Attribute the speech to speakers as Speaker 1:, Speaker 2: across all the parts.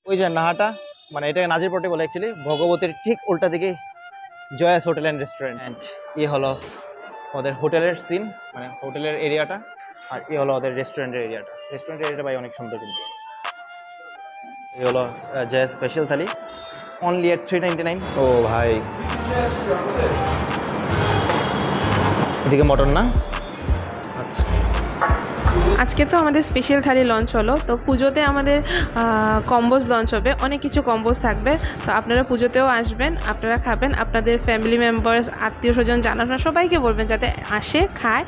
Speaker 1: ওই যে নাহাটা, মানে এটাকে নাজিরপট্টি বলে অ্যাকচুয়ালি, ভগবতীর ঠিক উল্টা দিকে জয়াস হোটেল অ্যান্ড রেস্টুরেন্ট। হলো ওদের হোটেলের সিন, মানে হোটেলের এরিয়াটা, আর হলো ওদের রেস্টুরেন্টের এরিয়াটা। রেস্টুরেন্টের এরিয়াটা ভাই অনেক সুন্দর, কিন্তু হলো জয়াস স্পেশাল থালি, অনলি এট 399। ও ভাই, এদিকে মটন না। আচ্ছা,
Speaker 2: আজকে তো আমাদের স্পেশাল থালি লঞ্চ হলো, তো পুজোতে আমাদের কম্বোজ লঞ্চ হবে, অনেক কিছু কম্বোজ থাকবে। তো আপনারা পুজোতেও আসবেন, আপনারা খাবেন, আপনাদের ফ্যামিলি মেম্বার্স, আত্মীয় স্বজন, জানাশোনা সবাইকে বলবেন যাতে আসে, খায়,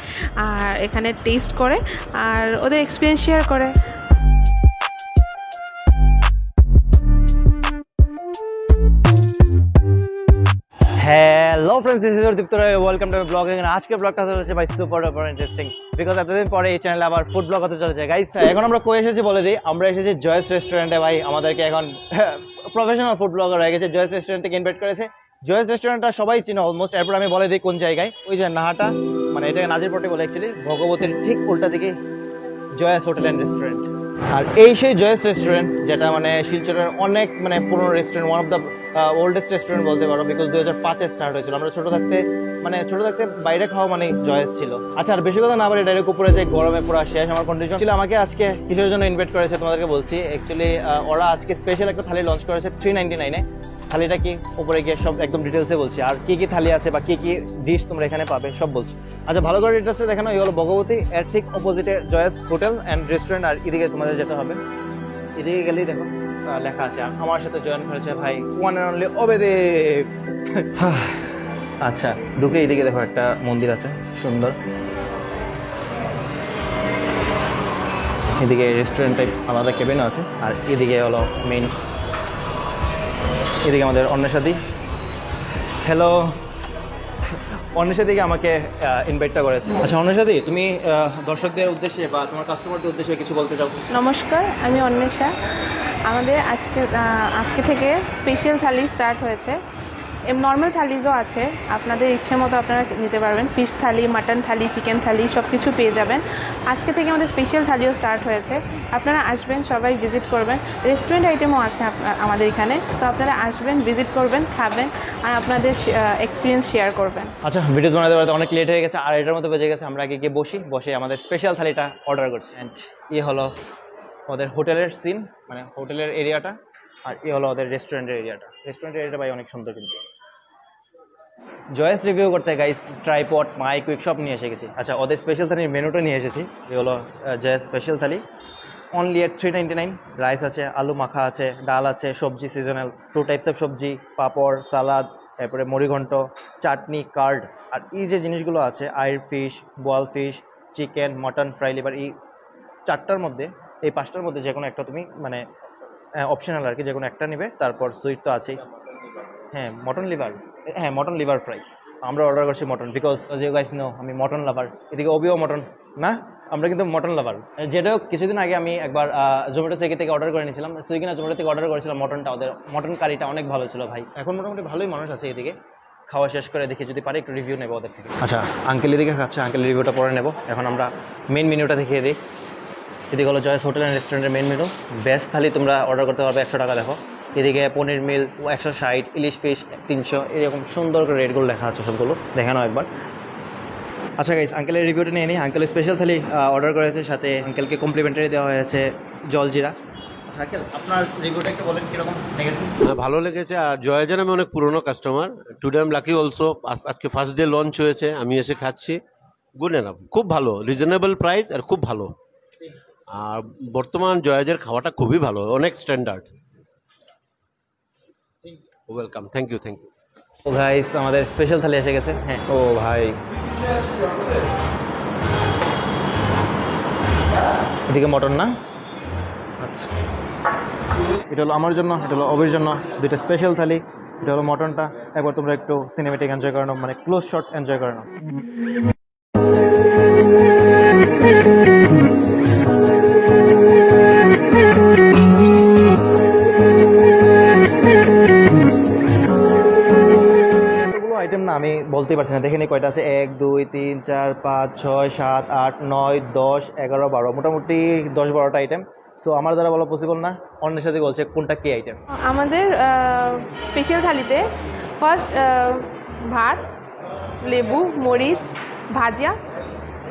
Speaker 2: আর এখানে টেস্ট করে, আর ওদের এক্সপিরিয়েন্স শেয়ার করে।
Speaker 1: Hello friends, this is Dipto Roy, welcome to blogging. আজকে ব্লগটা হচ্ছে ভাই সুপার ইন্টারেস্টিং, বিকজ এতদিন পরে এই চ্যানেলে আবার ফুড ব্লগ হতে চলেছে। গাইস, এখন আমরা কই এসেছি বলে দিই, আমরা এসেছি জয়েস রেস্টুরেন্টে। ভাই আমাদেরকে এখন প্রফেশনাল ফুড ব্লগার হয়ে গেছে, জয়েস রেস্টুরেন্ট থেকে ইনভাইট করেছে। জয়েস রেস্টুরেন্টটা সবাই চিনে অলমোস্ট। এরপর আমি বলে দিই কোন জায়গায়। ওই যে নাহাটা, মানে এটাকে নাজিরপট্টি বলে অ্যাকচুয়ালি, ভগবতীর ঠিক উল্টা দিকে জয়াস হোটেল অ্যান্ড রেস্টুরেন্ট। আর এই সেই জয়াস রেস্টুরেন্ট, যেটা মানে শিলচরের অনেক মানে পুরনো restaurant, one of the oldest restaurant বলতে পারো, বিকজ 2005-এ স্টার্ট হয়েছিল। আমরা ছোট থাকতে বাইরে খাওয়া মানে জয়েস ছিল। আচ্ছা, আর বেশি কথা না বলে ডাইরেক্ট উপরে যে গরমে পুরো শেষ আমার কন্ডিশন ছিল। আমাকে আজকে কিসের জন্য ইনভাইট করেছে তোমাদেরকে বলছি। অ্যাকচুয়ালি ওরা আজকে স্পেশাল একটা থালি লঞ্চ করেছে 399-এ। থালিটা কি উপরে গিয়ে সব একদম ডিটেলসে বলছি, আর কি কি থালি আছে বা কি কি ডিশ তোমরা এখানে পাবে সব বলছি। আচ্ছা, ভালো করে ডিটেলসে দেখানো। এই হলো ভগবতী, এর ঠিক অপোজিটে জয়াস হোটেল অ্যান্ড রেস্টুরেন্ট। আর এদিকে তোমাদের যেতে হবে, এদিকে গেলেই দেখো লেখা আছে। আমার সাথে জয়েন করেছে ভাই ওয়ান অ্যান্ড অনলি অবেদেব। আচ্ছা, ঢুকে এদিকে দেখো একটা মন্দির আছে সুন্দর। এদিকে রেস্টুরেন্ট টাইপ আলাদা কেবিন আছে, আর এদিকে হলো মেইন। এদিকে আমাদের অন্বেষাদি। হ্যালো, অন্বেষাদিকে আমাকে ইনভাইটটা করেছে। আচ্ছা অন্বেষাদি, তুমি দর্শকদের উদ্দেশ্যে বা তোমার কাস্টমারদের উদ্দেশ্যে কিছু বলতে চাও?
Speaker 2: নমস্কার, আমি অন্বেষা। আমাদের আজকে থেকে স্পেশাল থালি স্টার্ট হয়েছে। নর্মাল থালিজও আছে, আপনাদের ইচ্ছে মতো আপনারা নিতে পারবেন। ফিশ থালি, মাটন থালি, চিকেন থালি সব কিছু পেয়ে যাবেন। আজকে থেকে আমাদের স্পেশাল থালিও স্টার্ট হয়েছে। আপনারা আসবেন, সবাই ভিজিট করবেন। রেস্টুরেন্ট আইটেমও আছে আমাদের এখানে, তো আপনারা আসবেন, ভিজিট করবেন, খাবেন, আর আপনাদের এক্সপিরিয়েন্স শেয়ার করবেন।
Speaker 1: আচ্ছা, ভিডিওস বানাতে বানাতে অনেক লেট হয়ে গেছে, আর এটার মধ্যে বেজে গেছে আমরা আগে গিয়ে বসে আমাদের স্পেশাল থালিটা অর্ডার করছি। অ্যান্ড হলো ওদের হোটেলের সিন, মানে হোটেলের এরিয়াটা, আর হলো ওদের রেস্টুরেন্টের এরিয়াটা ভাই অনেক সুন্দর। কিন্তু জয়েস রিভিউ করতে গাইস ট্রাইপড, মাইক, কুইক সব নিয়ে এসে গেছি। আচ্ছা, ওদের স্পেশাল থালির মেনুটা নিয়ে এসেছি। এই হলো জয়েস স্পেশাল থালি, অনলি এট 399। রাইস আছে, আলু মাখা আছে, ডাল আছে, সবজি সিজনাল 2 টাইপস অফ সবজি, পাঁপড়, সালাদ, তারপরে মুড়িঘণ্ট, চাটনি, কার্ড। আর এই যে জিনিসগুলো আছে, আইর ফিশ, বোয়াল fish, chicken, mutton, fry liver, এই 4টার মধ্যে, এই 5টার মধ্যে যে কোনো একটা তুমি মানে অপশনাল আর কি, যে কোনো একটা নেবে। তারপর সুইট তো আছেই। হ্যাঁ, মটন লিভার ফ্রাই। আমরা অর্ডার করছি মটন, বিকজ যে গাইস নো আমি মটন লাভার। এদিকে অবিও মটন না, আমরা কিন্তু মটন লাভার। যেটাও কিছুদিন আগে আমি একবার জোম্যাটো সুইগি থেকে অর্ডার করে নিয়েছিলাম, সুইগি না জোম্যাটো থেকে অর্ডার করেছিলাম মটনটা। ওদের মটন কারিটা অনেক ভালো ছিল ভাই। এখন মোটামুটি ভালোই মানুষ আছে এদিকে। খাওয়া শেষ করে দেখি যদি পারি একটু রিভিউ নেবো ওদের থেকে। আচ্ছা, আঙ্কেল এদিকে খাচ্ছে, আঙ্কেল রিভিউটা পরে নেবো। এখন আমরা মেন মেনুটা দেখিয়ে দিই। এদিকে হলো জয়েস হোটেল অ্যান্ড রেস্টুরেন্টের মেন মেনু। বেস্ট থালি তোমরা অর্ডার করতে পারবে 100 টাকা। দেখো এদিকে পনির মিল 160, ইলিশ ফিশ 300, এরকম সুন্দর করে রেটগুলো লেখা আছে, সবগুলো দেখে নাও একবার। আচ্ছা গাইস, আঙ্কেলের রিভিউটা নিয়ে নিই। আঙ্কেল স্পেশাল থালি অর্ডার করেছে, সাথে আঙ্কেলকে কমপ্লিমেন্টারি দেওয়া হয়েছে জলজিরা। আচ্ছা আঙ্কেল, আপনার রিভিউটা একটু বলেন কীরকম লেগেছে?
Speaker 3: ভালো লেগেছে। আর জয়াজের আমি অনেক পুরনো customer, today I am lucky also. আজকে ফার্স্ট ডে লঞ্চ হয়েছে, আমি এসে খাচ্ছি। গুড এনাফ, খুব ভালো, রিজনেবল প্রাইস আর খুব ভালো। আর বর্তমান জয়াজের খাওয়াটা খুবই ভালো, অনেক standard. Welcome, thank you.
Speaker 1: Oh guys, আমাদের স্পেশাল থালি এসে গেছে। হ্যাঁ, ও ভাই, এদিকে মটন না। আচ্ছা, এটা হলো আমার জন্য, এটা হলো অবির জন্য, 2টা স্পেশাল থালি। এটা হলো মটনটা। একবার তোমরা একটু সিনেমেটিক এনজয় করে নাও, মানে ক্লোজ শট এনজয় করে নাও। না আমি বলতেই পারছি না, দেখে নিই কয়টা আছে। 1 2 3 4 5 6 7 8 9 10 11 12, মোটামুটি 10-12টা আইটেম। সো আমার দ্বারা বলা পসিবল না, অন্যের সাথে বলছে কোনটা কি আইটেম।
Speaker 2: আমাদের স্পেশাল থালিতে ফার্স্ট ভাত, লেবু, মরিচ, ভাজা,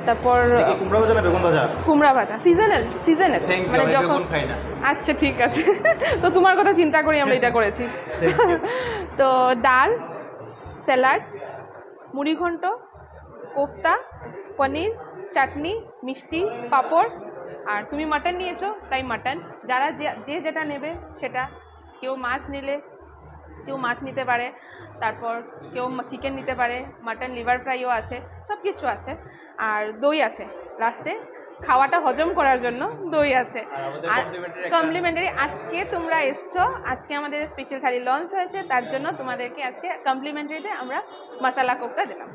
Speaker 2: তারপর
Speaker 1: কুমড়া ভাজা না বেগুন ভাজা?
Speaker 2: কুমড়া ভাজা, সিজনাল মানে যখন
Speaker 1: খাই না।
Speaker 2: আচ্ছা ঠিক আছে তো তোমার কথা চিন্তা করি আমরা এটা করেছি তো ডাল, স্যালাড, মুড়ি ঘন্ট, কোফতা, পনির, চাটনি, মিষ্টি, পাঁপড়। আর তুমি মাটন নিয়েছো তাই মাটন, যারা যে যেটা নেবে সেটা, কেউ মাছ নিলে কেউ মাছ নিতে পারে, তারপর কেউ চিকেন নিতে পারে, মাটন লিভার ফ্রাইও আছে, সব কিছু আছে। আর দই আছে লাস্টে, খাওয়াটা হজম করার জন্য দই আছে। আর কমপ্লিমেন্টারি আজকে তোমরা এসছো, আজকে আমাদের স্পেশাল থালি লঞ্চ হয়েছে, তার জন্য তোমাদেরকে আজকে কমপ্লিমেন্টারিতে আমরা মশালা কোফতা দিলাম।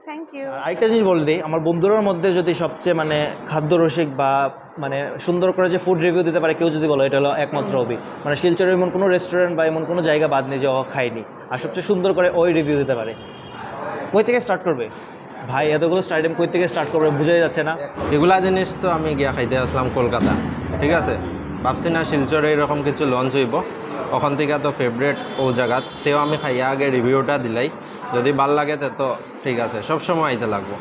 Speaker 2: Thank you.
Speaker 1: আরেকটা জিনিস বলে দিই, আমার বন্ধুরার মধ্যে যদি সবচেয়ে মানে খাদ্য রসিক বা মানে সুন্দর করে যে ফুড রিভিউ দিতে পারে কেউ যদি বলো, এটা হলো একমাত্র অভি। মানে শিলচরের এমন কোনো রেস্টুরেন্ট বা এমন কোনো জায়গা বাদ নেই যে ও খায়নি, আর সবচেয়ে সুন্দর করে ওই রিভিউ দিতে পারে। কই থেকে স্টার্ট করবে ভাই? এতগুলো স্টার্টিং কই থেকে স্টার্ট করবে বোঝাই যাচ্ছে না।
Speaker 4: এগুলা জিনিস তো আমি গিয়া খাইতে আসলাম কলকাতা, ঠিক আছে, ভাবছি না শিলচরে এরকম কিছু লঞ্চ হইব, ওখান থেকে তো ফেভারেট ও জায়গাত তেও আমি খাইয়া আগে রিভিউটা দিলাই, যদি ভাল লাগে তো ঠিক আছে, সবসময় আইতে লাগবো।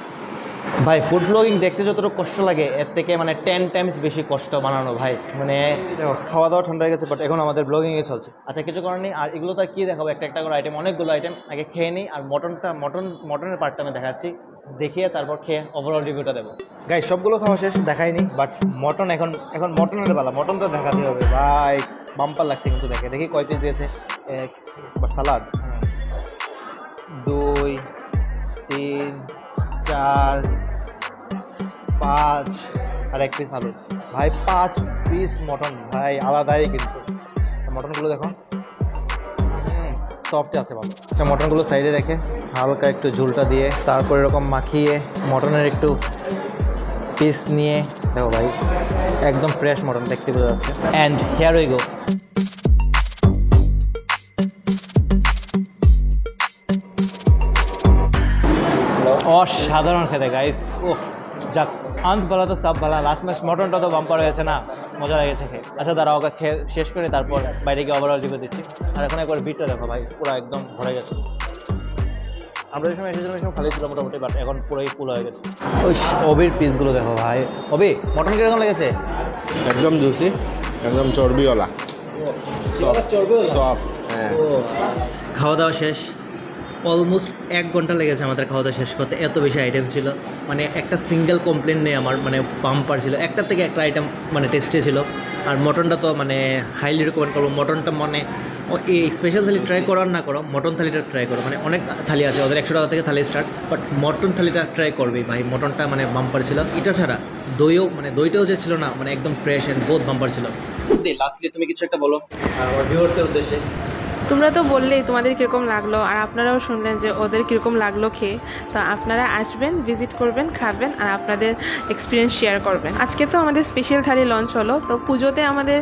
Speaker 1: ভাই ফুড ব্লগিং দেখতে যতটা কষ্ট লাগে এর থেকে মানে 10 টাইমস বেশি কষ্ট বানানো ভাই। মানে দেখো খাওয়া দাওয়া ঠান্ডা হয়ে গেছে, বাট এখন আমাদের ব্লগিংয়ে চলছে। আচ্ছা কিছু করার নেই, আর এগুলো তো আর কি দেখাবো, একটা একটা করে আইটেম, অনেকগুলো আইটেম আগে খেয়ে নিই। আর মটনের পার্টটা আমি দেখাচ্ছি, দেখিয়ে তারপর খেয়ে ওভারঅল রিভিউটা দেবো। গাই সবগুলো খাওয়া শেষ, দেখাইনি, বাট মটন এখন মটনের বেলা, মটন তো দেখাতে হবে ভাই। বাম্পার লাগছে কিন্তু, দেখি কয় পিস দিয়েছে। এক সালাদ, 2 3 4 5 আর 1 পিস আলু ভাই, 5 পিস মটন ভাই, আলাদাই কিন্তু। মটনগুলো দেখো সফট আছে ভালো। আচ্ছা মটনগুলো সাইডে রেখে হালকা একটু ঝোলটা দিয়ে তারপর এরকম মাখিয়ে মটনের একটু পিস নিয়ে দেখো ভাই, একদম ফ্রেশ মটন দেখতে বোঝা যাচ্ছে। And here we go. অসাধারণ খেতে গাইস। ও যাক, আন্ত ভালো তো সব ভালো, লাস্ট ম্যাচ মটনটা তো বাম্পার হয়েছে না, মজা লেগেছে খেয়ে। আচ্ছা দাঁড়া, ওকে খেয়ে শেষ করে তারপর বাইরে গিয়ে ওভারঅল রিভিউ দিচ্ছি। আর এখন একবার বিটটা দেখো ভাই, পুরো একদম ভরে গেছে। আমরা যে সময় এসেছিলাম ওই সময় খালি ছিল মোটামুটি, বাট এখন পুরোই ফুল হয়ে গেছে। ওই অবির পিসগুলো দেখো ভাই। অবি মটন কিরকম লেগেছে?
Speaker 4: একদম জুসি, একদম চর্বিওয়ালা, সফট। হ্যাঁ,
Speaker 1: খাওয়া দাওয়া শেষ, অলমোস্ট 1 ঘন্টা লেগেছে আমাদের খাওয়া দাওয়া শেষ করতে, এত বেশি আইটেম ছিল। মানে একটা সিঙ্গেল কমপ্লেন নেই আমার, মানে বাম্পার ছিল, একটার থেকে একটা আইটেম মানে টেস্টে ছিল। আর মটনটা তো মানে হাইলি রেকমেন্ড করবো। মটনটা মানে এই স্পেশাল থালি ট্রাই করো আর না করো, মটন থালিটা ট্রাই করো। মানে অনেক থালি আছে ওদের, 100 টাকা থেকে থালি স্টার্ট, বাট মটন থালিটা ট্রাই করবেই ভাই। মটনটা মানে বাম্পার ছিল। এটা ছাড়া দইও, মানে দইটাও যে ছিল না, মানে একদম ফ্রেশ অ্যান্ড বহুত বাম্পার ছিল। লাস্টলি তুমি কিছু একটা বলো আমার ভিউয়ার্সের উদ্দেশ্যে।
Speaker 2: তোমরা তো বললেই তোমাদের কীরকম লাগলো, আর আপনারাও শুনলেন যে ওদের কীরকম লাগলো খেয়ে। তো আপনারা আসবেন, ভিজিট করবেন, খাবেন, আর আপনাদের এক্সপিরিয়েন্স শেয়ার করবেন। আজকে তো আমাদের স্পেশাল থালি লঞ্চ হলো, তো পুজোতে আমাদের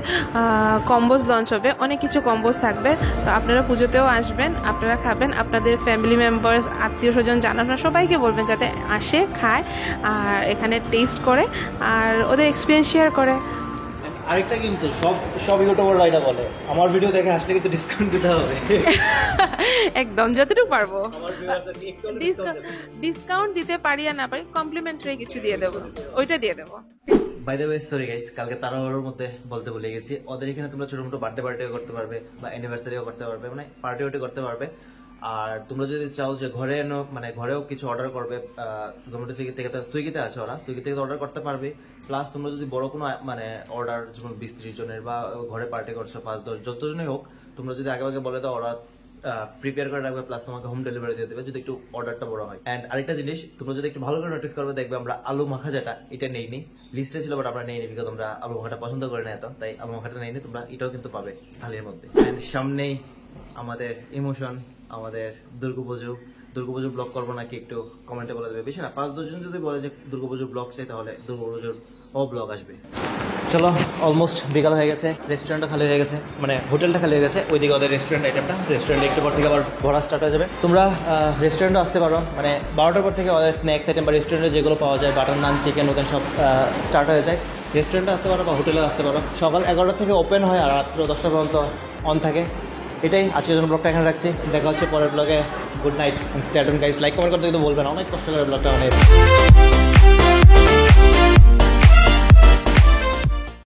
Speaker 2: কম্বোজ লঞ্চ হবে, অনেক কিছু কম্বোজ থাকবে। তো আপনারা পুজোতেও আসবেন, আপনারা খাবেন, আপনাদের ফ্যামিলি মেম্বার্স, আত্মীয় স্বজন, জানাশোনা সবাইকে বলবেন যাতে আসে, খায়, আর এখানে টেস্ট করে, আর ওদের এক্সপিরিয়েন্স শেয়ার করে।
Speaker 1: আরেকটা কিন্তু সব ইউটিউবাররা এটা বলে, আমার ভিডিও দেখে আসলে কিন্তু ডিসকাউন্ট দিতে হবে।
Speaker 2: একদম যতটুকু পারবো ডিসকাউন্ট দিতে পারি, আর না পারি কমপ্লিমেন্টারি কিছু দিয়ে দেবো, ওইটা দিয়ে দেবো।
Speaker 1: By the way sorry guys, কালকে তাড়াহুড়োর মধ্যে বলতে ভুলে গেছি, ওদের এখানে তোমরা ছোটো মোটো বার্থডেও করতে পারবে বা অ্যানিভার্সারিও করতে পারবে, মানে পার্টি করতে পারবে। আর তোমরা যদি চাও যে ঘরে মানে ঘরেও কিছু অর্ডার করবে, জোম্যাটো সুইগিতে আছে, ওরা সুইগি থেকে অর্ডার করতে পারবে। প্লাস তোমরা যদি বড় কোনো মানে অর্ডার, যেমন 20-30 জনের বা ঘরে পার্টি করছো 5-10 যতজনই হোক, তোমরা যদি আগে বলে দাও, ওরা প্রিপেয়ার করে রাখবে, প্লাস তোমাকে হোম ডেলিভারি দিয়ে দেবে যদি একটু অর্ডারটা বড় হয়। অ্যান্ড আরেকটা জিনিস, তোমরা যদি একটু ভালো করে নোটিস করবে, দেখবে আমরা আলু মাখা যেটা, এটা নেইনি, লিস্টে ছিল বাট আমরা নেইনি, বিকজ আমরা আলু মাখাটা পছন্দ করি না এত, তাই আলু মাখাটা নেইনি। তোমরা এটাও কিন্তু পাবে থালির মধ্যে। অ্যান্ড সামনেই আমাদের ইমোশন, আমাদের দুর্গাপুজো ব্লগ করবো নাকি একটু কমেন্টে বলে দেবে। বেশি না 5-10 জন যদি বলে যে দুর্গাপুজোর ব্লগ চাই, তাহলে দুর্গাপুজোর ব্লগ আসবে। চলো অলমোস্ট বিকাল হয়ে গেছে, রেস্টুরেন্টটা খালি হয়ে গেছে, মানে হোটেলটা খালি হয়ে গেছে। ওইদিকে ওদের রেস্টুরেন্ট একটু পর থেকে আবার ভরা স্টার্ট হয়ে যাবে। তোমরা রেস্টুরেন্টে আসতে পারো, মানে 12টার পর থেকে ওদের স্ন্যাক্স আইটেম বা রেস্টুরেন্টে যেগুলো পাওয়া যায়, বাটার নান, চিকেন, ওখানে সব স্টার্ট হয়ে যায়। রেস্টুরেন্টে আসতে পারো বা হোটেলে আসতে পারো। সকাল 11টা থেকে ওপেন হয় আর রাত্র 10টা পর্যন্ত অন থাকে। এটাই আজকের জন্য ব্লগটা এখানে রাখছি। দেখা হচ্ছে পরের ব্লগে। Good night, stay tuned guys. Like comment করতে কিন্তু বলবেন, অনেক কষ্ট করে ব্লগটা অনেক